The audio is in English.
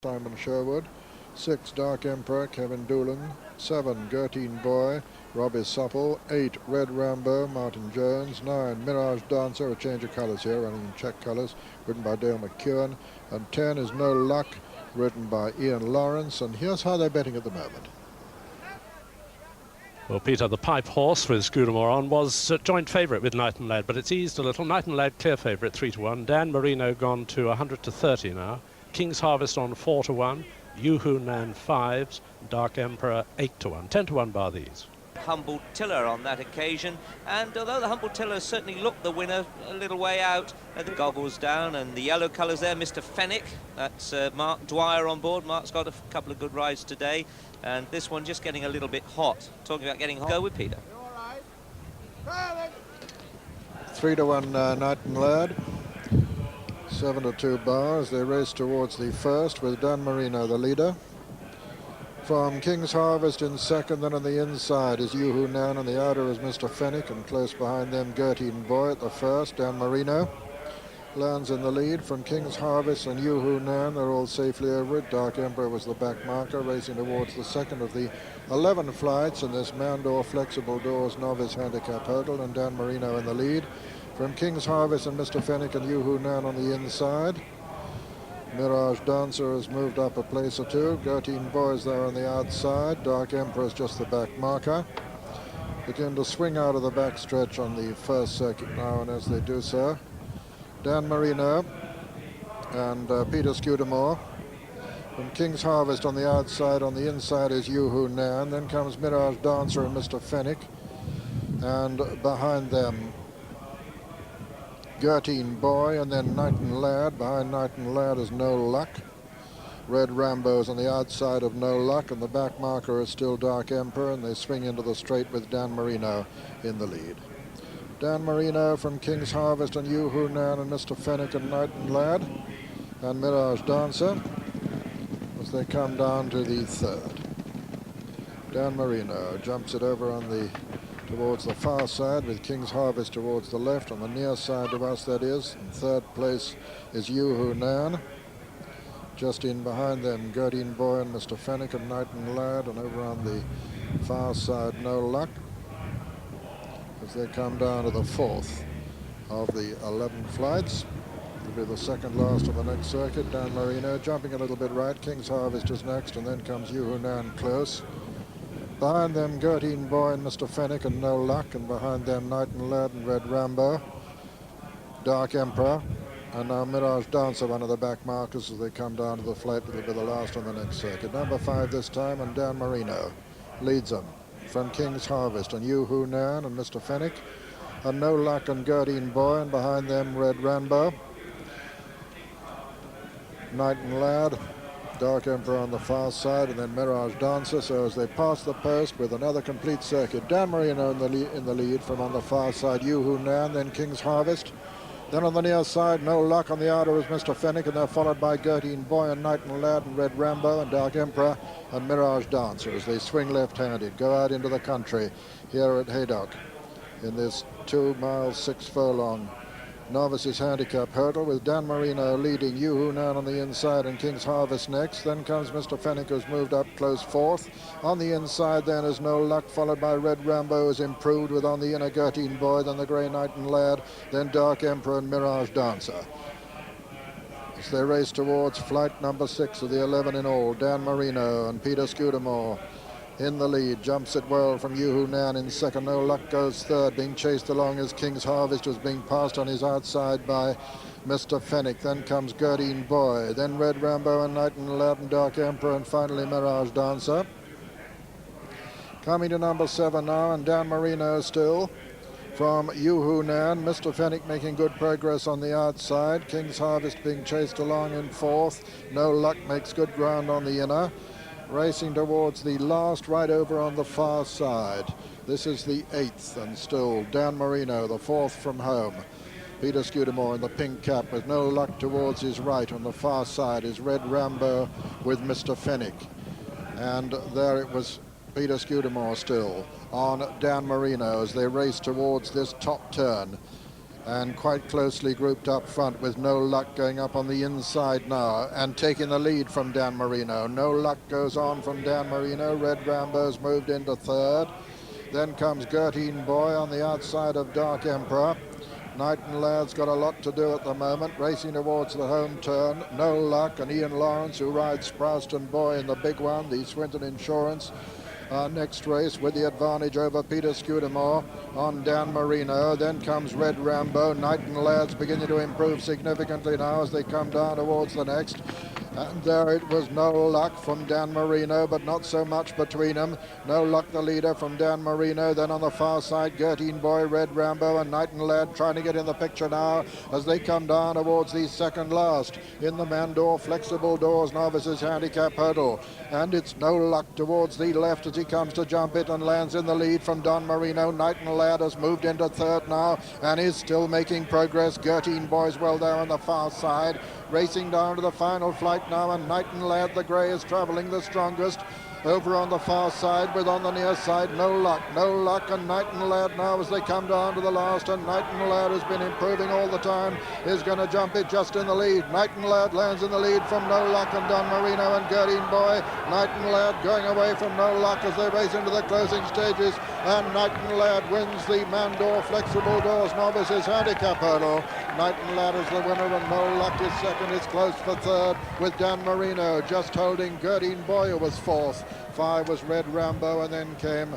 Simon Sherwood. 6, Dark Emperor, Kevin Doolan. 7, Gertine Boy, Robbie Supple. 8, Red Rambo, Martin Jones. 9, Mirage Dancer, a change of colours here, running in check colours, written by Dale McEwen. And 10 is No Luck, written by Ian Lawrence. And here's how they're betting at the moment. Well, Peter, the pipe horse with Scudamore on was joint favourite with Knighton Lad, but it's eased a little. Knighton Lad clear favourite 3-1. Dan Marino gone to 100-30 now. King's Harvest on 4-1. Yoo-Hoo Nan 5s. Dark Emperor 8-1. 10-1 bar these. Humble Tiller on that occasion, and although the Humble Tiller certainly looked the winner a little way out, the goggles down and the yellow colours there, Mr. Fenwick, that's Mark Dwyer on board. Mark's got a couple of good rides today, and this one just getting a little bit hot. Talking about getting hot, go with Peter. 3-1 Knighton Lad. 7-2 bars. They race towards the first with Dan Marino the leader. From King's Harvest in second, then on the inside is Yoo-Hoo Nan, and the outer is Mr. Fenwick, and close behind them Gertine Boy at the first. Dan Marino lands in the lead. From King's Harvest and Yoo-Hoo Nan, they're all safely over it. Dark Emperor was the back marker, racing towards the second of the 11 flights in this Mandor Flexible Doors Novice Handicap Hurdle, and Dan Marino in the lead. From King's Harvest and Mr. Fenwick and Yoo-Hoo Nan on the inside. Mirage Dancer has moved up a place or two. Gertine Boy is there on the outside. Dark Emperor is just the back marker. Begin to swing out of the back stretch on the first circuit now, and as they do so, Dan Marino and Peter Scudamore. From King's Harvest on the outside, on the inside is Yoo-Hoo Nan. Then comes Mirage Dancer and Mr. Fenwick. And behind them, Gertine Boy, and then Knighton Lad. Behind Knighton Lad is No Luck. Red Rambo's on the outside of No Luck, and the back marker is still Dark Emperor, and they swing into the straight with Dan Marino in the lead. Dan Marino from King's Harvest and Yoo-Hoo Nan and Mr. Fenwick and Knighton Lad and Mirage Dancer as they come down to the third. Dan Marino jumps it over on the towards the far side with King's Harvest towards the left, on the near side of us that is. In third place is Yoo-Hoo Nan. Just in behind them, Gertine Boy and Mr. Fenwick and Knighton Lad, and over on the far side, No Luck, as they come down to the fourth of the 11 flights. It'll be the second last of the next circuit. Dan Marino jumping a little bit right. King's Harvest is next, and then comes Yoo-Hoo Nan close. Behind them, Gertine Boy and Mr. Fenwick and No Luck, and behind them, Knighton Lad and Red Rambo. Dark Emperor, and now Mirage Dancer, one of the back markers as they come down to the flat. It'll be the last on the next circuit. Number 5 this time, and Dan Marino leads them. From King's Harvest and Yoo-Hoo Nan and Mr. Fenwick, and No Luck and Gertine Boy, and behind them, Red Rambo. Knighton Lad, Dark Emperor on the far side, and then Mirage Dancer. So as they pass the post with another complete circuit, Dan Marino in the lead from on the far side, Yoo-Hoo Nan, then King's Harvest. Then on the near side, No Luck. On the outer is Mr. Fenwick, and they're followed by Gertine Boy and Knighton Lad and Red Rambo and Dark Emperor and Mirage Dancer as they swing left-handed, go out into the country here at Haydock in this 2 miles 6 furlong Novices Handicap Hurdle, with Dan Marino leading, Yoo-Hoo Nan on the inside and King's Harvest next. Then comes Mr. Fenwick, who's moved up close fourth. On the inside then is No Luck, followed by Red Rambo, who's improved with on the inner Gertine Boy, then the Grey Knighton Lad, then Dark Emperor and Mirage Dancer. As they race towards flight number 6 of the 11 in all, Dan Marino and Peter Scudamore in the lead, jumps it well from Yoo-Hoo Nan in second. No Luck goes third, being chased along as King's Harvest, was being passed on his outside by Mr. Fenwick. Then comes Gertine Boy, then Red Rambo and Knighton Lad and Dark Emperor, and finally Mirage Dancer. Coming to number 7 now, and Dan Marino still from Yoo-Hoo Nan. Mr. Fenwick making good progress on the outside. King's Harvest being chased along in fourth. No Luck makes good ground on the inner. Racing towards the last, right over on the far side. This is the 8th, and still Dan Marino, the 4th from home. Peter Scudamore in the pink cap with No Luck towards his right. On the far side is Red Rambo with Mr. Fenwick. And there it was Peter Scudamore still on Dan Marino as they race towards this top turn and quite closely grouped up front, with No Luck going up on the inside now and taking the lead from Dan Marino. No Luck goes on from Dan Marino. Red Rambo's moved into third. Then comes Gertine Boy on the outside of Dark Emperor. Knighton Lad's got a lot to do at the moment, racing towards the home turn. No Luck and Ian Lawrence, who rides Sprowston Boy in the big one, the Swinton Insurance. Next race with the advantage over Peter Scudamore on Dan Marino. Then comes Red Rambo. Knighton Lad's beginning to improve significantly now as they come down towards the next. And there it was No Luck from Dan Marino, but not so much between them. No Luck the leader from Dan Marino. Then on the far side, Gertine Boy, Red Rambo and Knighton Lad trying to get in the picture now as they come down towards the second last in the Mandor Flexible Doors Novices Handicap Hurdle. And it's No Luck towards the left as he comes to jump it and lands in the lead from Dan Marino. Knighton Lad has moved into third now and is still making progress. Gertine Boy's well there on the far side, racing down to the final flight now, and Knighton Lad the grey is travelling the strongest. Over on the far side, with on the near side No Luck and Knighton Lad now as they come down to the last, and Knighton Lad has been improving all the time, is going to jump it just in the lead. Knighton Lad lands in the lead from No Luck and Don Marino and Gertine Boy. Knighton Lad going away from No Luck as they race into the closing stages, and Knighton Lad wins the Mandor Flexible Doors Novices Handicap Hurdle. Knighton Lad is the winner and No Luck is second. It's close for third, with Dan Marino just holding Gertine Boy, who was fourth. 5 was Red Rambo, and then came